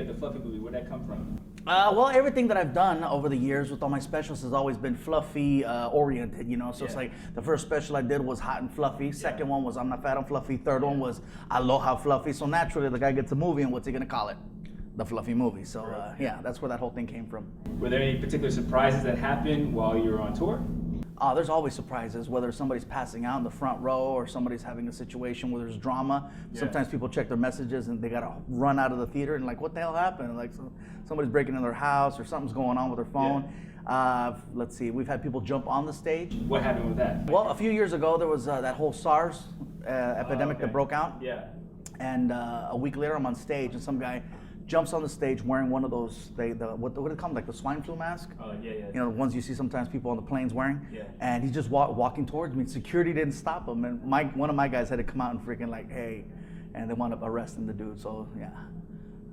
idea of the fluffy movie? Where'd that come from? Well, everything that I've done over the years with all my specials has always been fluffy oriented, you know. So it's like the first special I did was hot and fluffy. Second one was I'm not fat, I'm fluffy. Third one was Aloha Fluffy. So naturally, the guy gets a movie, and what's he gonna call it? The fluffy movie. So yeah, that's where that whole thing came from. Were there any particular surprises that happened while you were on tour? There's always surprises, whether somebody's passing out in the front row or somebody's having a situation where there's drama. Sometimes people check their messages and they gotta run out of the theater and like, what the hell happened? Like somebody's breaking in their house or something's going on with their phone. Let's see, we've had people jump on the stage. What happened with that? Well, a few years ago, there was that whole SARS epidemic that broke out. Yeah. And a week later, I'm on stage and some guy jumps on the stage wearing one of those, what do they call them, like the swine flu mask? Oh, yeah. You know, the ones you see sometimes people on the planes wearing? Yeah. And he's just walking towards me. Security didn't stop him. And one of my guys had to come out and freaking like, hey, and they wound up arresting the dude. So, yeah.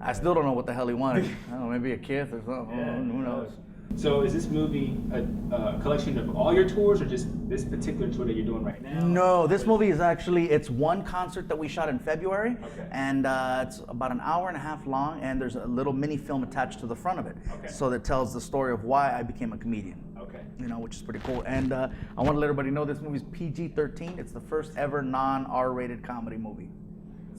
I still don't know what the hell he wanted. I don't know, maybe a kiss or something. Who knows? So is this movie a collection of all your tours or just this particular tour that you're doing right now? No, this movie is actually, it's one concert that we shot in February. And it's about an hour and a half long, and there's a little mini film attached to the front of it. So that tells the story of why I became a comedian. You know, which is pretty cool. And I want to let everybody know this movie is PG-13. It's the first ever non-R-rated comedy movie.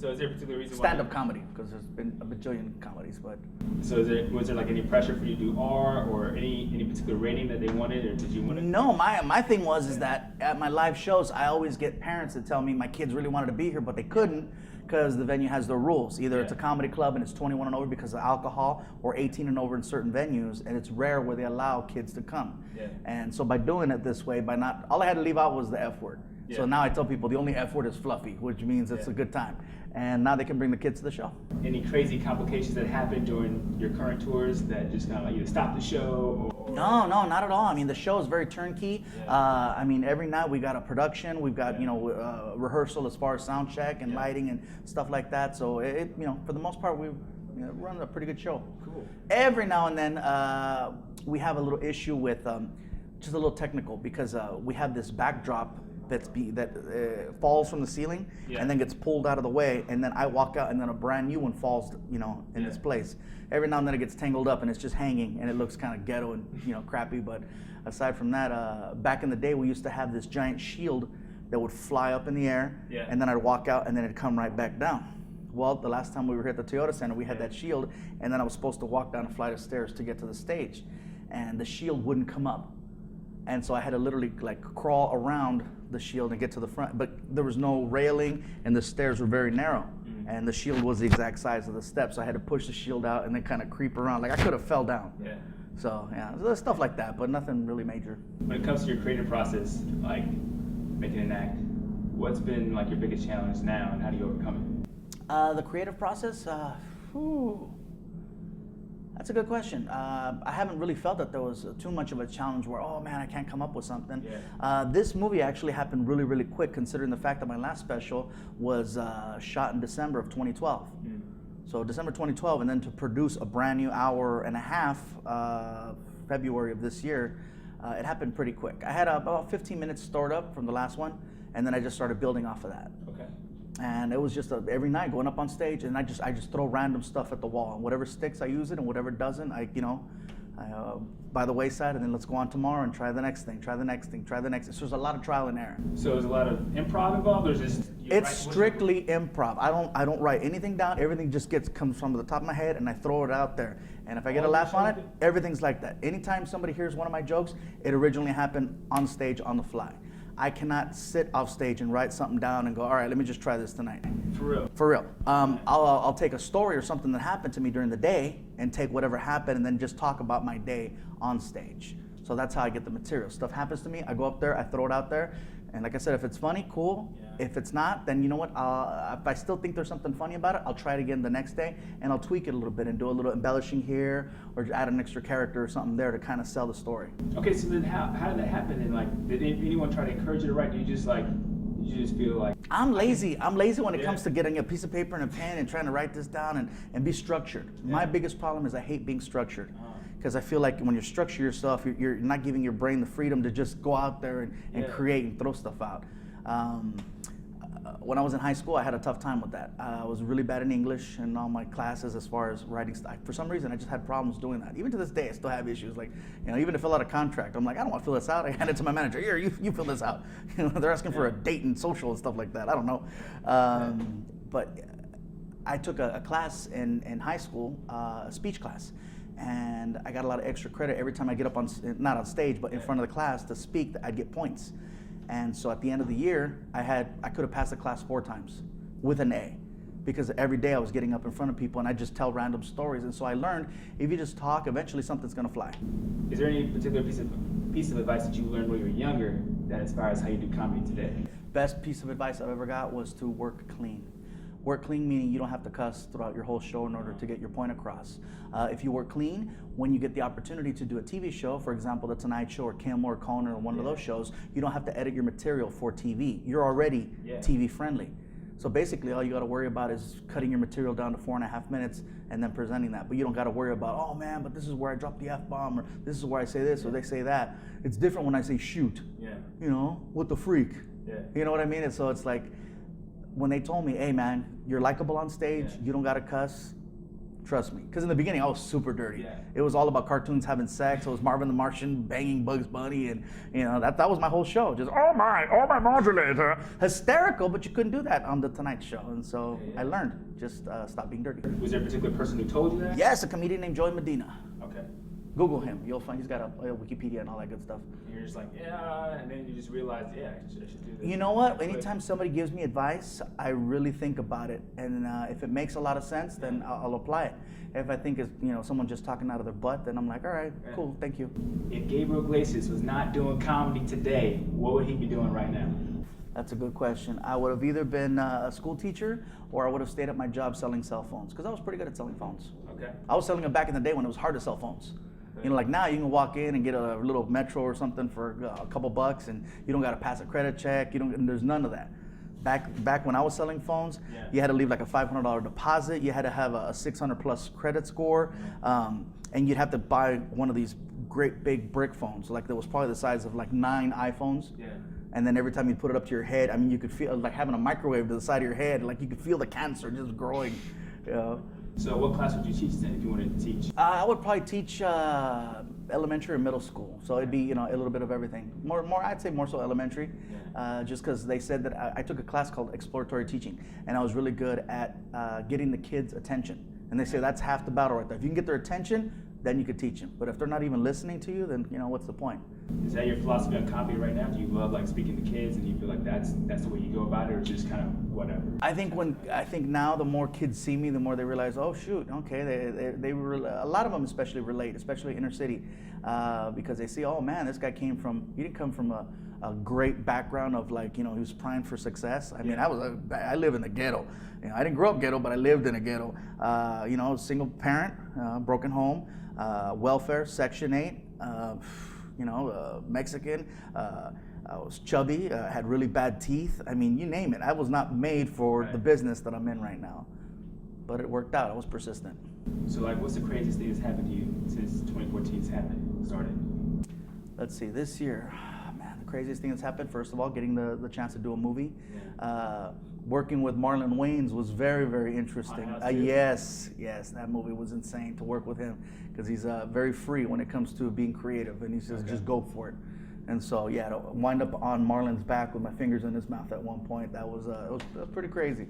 So is there a particular reason Stand-up comedy, because there's been a bajillion comedies, but. So was there like any pressure for you to do R or any particular rating that they wanted, or did you want to? No, my thing is that at my live shows, I always get parents that tell me my kids really wanted to be here, but they couldn't because the venue has their rules. Either it's a comedy club and it's 21 and over because of alcohol, or 18 and over in certain venues, and it's rare where they allow kids to come. And so by doing it this way, all I had to leave out was the F word. So now I tell people the only F word is fluffy, which means it's a good time. And now they can bring the kids to the show. Any crazy complications that happened during your current tours that just kind of like either stopped the show or? No, not at all. I mean, the show is very turnkey. I mean, every night we got a production, we've got, rehearsal as far as sound check and lighting and stuff like that. So it, for the most part, we run a pretty good show. Cool. Every now and then we have a little issue with, just a little technical, because we have this backdrop that falls from the ceiling and then gets pulled out of the way, and then I walk out and then a brand new one falls, in its place. Every now and then it gets tangled up and it's just hanging and it looks kind of ghetto and crappy. But aside from that, back in the day we used to have this giant shield that would fly up in the air, and then I'd walk out and then it'd come right back down. Well, the last time we were here at the Toyota Center, we had that shield, and then I was supposed to walk down a flight of stairs to get to the stage, and the shield wouldn't come up. And so I had to literally like crawl around the shield and get to the front, but there was no railing and the stairs were very narrow, and the shield was the exact size of the steps. So I had to push the shield out and then kind of creep around. Like I could have fell down. So there's stuff like that, but nothing really major. When it comes to your creative process, like making an act, what's been like your biggest challenge now, and how do you overcome it? The creative process, that's a good question. I haven't really felt that there was too much of a challenge where, oh man, I can't come up with something. This movie actually happened really, really quick, considering the fact that my last special was shot in December of 2012. So December 2012, and then to produce a brand new hour and a half, February of this year, it happened pretty quick. I had about 15 minutes stored up from the last one, and then I just started building off of that. And it was just every night going up on stage, and I just throw random stuff at the wall, and whatever sticks I use it, and whatever doesn't I by the wayside, and then let's go on tomorrow and try the next thing, try the next thing, try the next thing. So there's a lot of trial and error. So there's a lot of improv involved, or is this? It's strictly improv. I don't write anything down. Everything just comes from the top of my head, and I throw it out there. And if I get a laugh on it, everything's like that. Anytime somebody hears one of my jokes, it originally happened on stage on the fly. I cannot sit off stage and write something down and go, all right, let me just try this tonight. For real? For real. I'll take a story or something that happened to me during the day and take whatever happened and then just talk about my day on stage. So that's how I get the material. Stuff happens to me, I go up there, I throw it out there, and like I said, if it's funny, cool. If it's not, then you know what, if I still think there's something funny about it, I'll try it again the next day, and I'll tweak it a little bit and do a little embellishing here, or add an extra character or something there to kind of sell the story. Okay, so then how did that happen? And like, did anyone try to encourage you to write? Did you just feel like? I'm lazy when it comes to getting a piece of paper and a pen and trying to write this down and be structured. My biggest problem is I hate being structured. Because I feel like when you structure yourself, you're not giving your brain the freedom to just go out there and create and throw stuff out. when I was in high school, I had a tough time with that. I was really bad in English and all my classes as far as writing stuff. For some reason, I just had problems doing that. Even to this day, I still have issues. Like, even to fill out a contract, I'm like, I don't want to fill this out. I hand it to my manager. Here, you fill this out. They're asking for a date and social and stuff like that. I don't know. But I took a class in high school, a speech class. And I got a lot of extra credit every time I get up on, not on stage, but in front of the class to speak, I'd get points. And so at the end of the year, I could have passed the class 4 times with an A, because every day I was getting up in front of people and I just tell random stories. And so I learned, if you just talk, eventually something's gonna fly. Is there any particular piece of advice that you learned when you were younger that inspires how you do comedy today? Best piece of advice I've ever got was to work clean. Work clean meaning you don't have to cuss throughout your whole show in order to get your point across. If you work clean, when you get the opportunity to do a TV show, for example, The Tonight Show or Kimmel or Conan or one of those shows, you don't have to edit your material for TV. You're already TV friendly. So basically all you got to worry about is cutting your material down to 4.5 minutes and then presenting that. But you don't got to worry about, oh man, but this is where I dropped the F-bomb, or this is where I say this or they say that. It's different when I say shoot. What the freak. You know what I mean? And so it's like, when they told me, hey man, you're likable on stage, you don't gotta cuss, trust me. Because in the beginning, I was super dirty. It was all about cartoons having sex. It was Marvin the Martian banging Bugs Bunny, and that was my whole show. Just, oh my modulator. Hysterical, but you couldn't do that on The Tonight Show. And so I learned, just stop being dirty. Was there a particular person who told you that? Yes, a comedian named Joey Medina. Okay. Google him. You'll find he's got a Wikipedia and all that good stuff. And you're just like, and then you just realize, I should do this. You know what? Anytime somebody gives me advice, I really think about it, and if it makes a lot of sense, then I'll apply it. If I think it's someone just talking out of their butt, then I'm like, all right, cool, thank you. If Gabriel Iglesias was not doing comedy today, what would he be doing right now? That's a good question. I would have either been a school teacher or I would have stayed at my job selling cell phones, because I was pretty good at selling phones. Okay. I was selling them back in the day when it was hard to sell phones. Like now you can walk in and get a little Metro or something for a couple bucks, and you don't got to pass a credit check. There's none of that. Back when I was selling phones, you had to leave like a $500 deposit. You had to have a 600 plus credit score, and you'd have to buy one of these great big brick phones, like that was probably the size of like 9 iPhones. And then every time you put it up to your head, I mean, you could feel like having a microwave to the side of your head, like you could feel the cancer just growing. So what class would you teach then if you wanted to teach? I would probably teach elementary or middle school. So it'd be a little bit of everything. More I'd say more so elementary, just because they said that I took a class called exploratory teaching, and I was really good at getting the kids' attention. And they say that's half the battle right there. If you can get their attention, then you could teach them. But if they're not even listening to you, then what's the point? Is that your philosophy on comedy right now? Do you love like speaking to kids, and you feel like that's the way you go about it, or just kind of whatever? I think now the more kids see me, the more they realize, oh shoot, okay, they a lot of them especially relate, especially inner city, because they see, oh man, this guy he didn't come from a great background of like, he was primed for success. I mean, I live in the ghetto. I didn't grow up ghetto, but I lived in a ghetto. Single parent, broken home, welfare, Section 8, Mexican. I was chubby, had really bad teeth. I mean, you name it. I was not made for the business that I'm in right now. But it worked out. I was persistent. So, like, what's the craziest thing that's happened to you since 2014 started? Let's see, this year, man, the craziest thing that's happened, first of all, getting the chance to do a movie. Working with Marlon Wayans was very, very interesting. Yes, that movie was insane to work with him, because he's very free when it comes to being creative, and he says, just go for it. And so, to wind up on Marlon's back with my fingers in his mouth at one point, that was pretty crazy.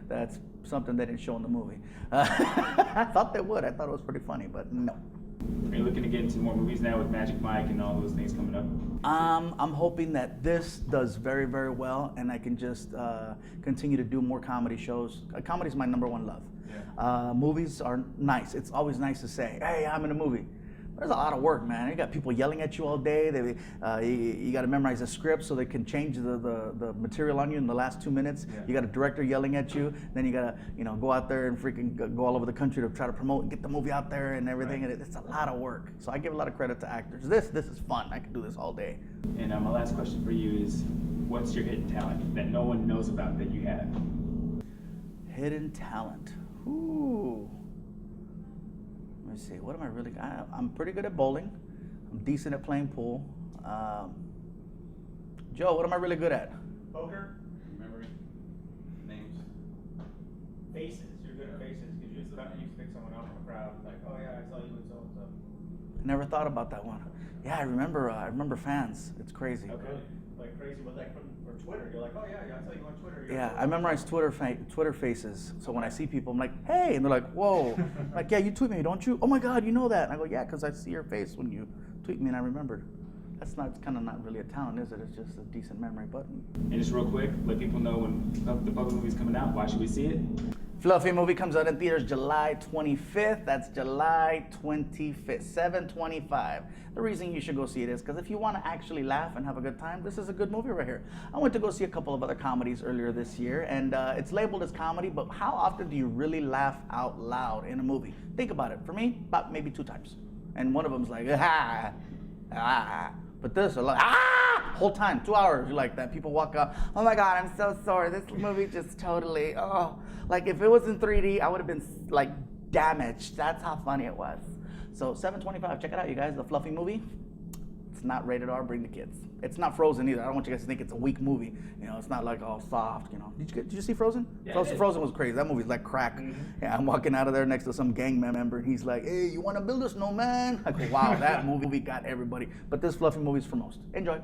That's something they didn't show in the movie. I thought they would. I thought it was pretty funny, but no. Are you looking to get into more movies now with Magic Mike and all those things coming up? I'm hoping that this does very, very well, and I can just continue to do more comedy shows. Comedy's my #1 love. Movies are nice. It's always nice to say, hey, I'm in a movie. There's a lot of work, man. You got people yelling at you all day. You got to memorize the script so they can change the material on you in the last 2 minutes. You got a director yelling at you. Then you got to go out there and freaking go all over the country to try to promote and get the movie out there and everything. And it's a lot of work. So I give a lot of credit to actors. This is fun. I can do this all day. And my last question for you is, what's your hidden talent that no one knows about that you have? Hidden talent. Ooh. Let me see, what am I really, I'm pretty good at bowling. I'm decent at playing pool. Joe, what am I really good at? Poker, memory. faces. You're good at faces because you pick someone out from the crowd. Like, oh yeah, I saw you with so and so. Never thought about that one. Yeah, I remember fans. It's crazy. Okay. Like crazy, but like for Twitter, you're like, oh yeah, I saw you on Twitter. Yeah, I memorize Twitter faces. So when I see people, I'm like, hey, and they're like, whoa. I'm like, yeah, you tweet me, don't you? Oh my God, you know that? And I go, yeah, because I see your face when you tweet me, and I remembered. It's kind of not really a talent, is it? It's just a decent memory button. And just real quick, let people know when the Fluffy movie's coming out. Why should we see it? Fluffy movie comes out in theaters July 25th. That's July 25th, 7/25. The reason you should go see it is because if you want to actually laugh and have a good time, this is a good movie right here. I went to go see a couple of other comedies earlier this year, and it's labeled as comedy, but how often do you really laugh out loud in a movie? Think about it. For me, about maybe 2 times. And one of them's like, ah, ah. But this, are like, ah! Whole time, 2 hours, you're like that. People walk out, oh my God, I'm so sorry. This movie just totally, oh. Like if it was in 3D, I would have been like damaged. That's how funny it was. So 7/25, check it out, you guys, the Fluffy movie. It's not rated R, bring the kids. It's not Frozen either. I don't want you guys to think it's a weak movie. You know, it's not like all soft, you know. Did you see Frozen? Yeah, Frozen was crazy. That movie's like crack. Mm-hmm. Yeah, I'm walking out of there next to some gang member, and he's like, hey, you want to build a snowman? I go, wow, that movie got everybody. But this Fluffy movie's for most. Enjoy.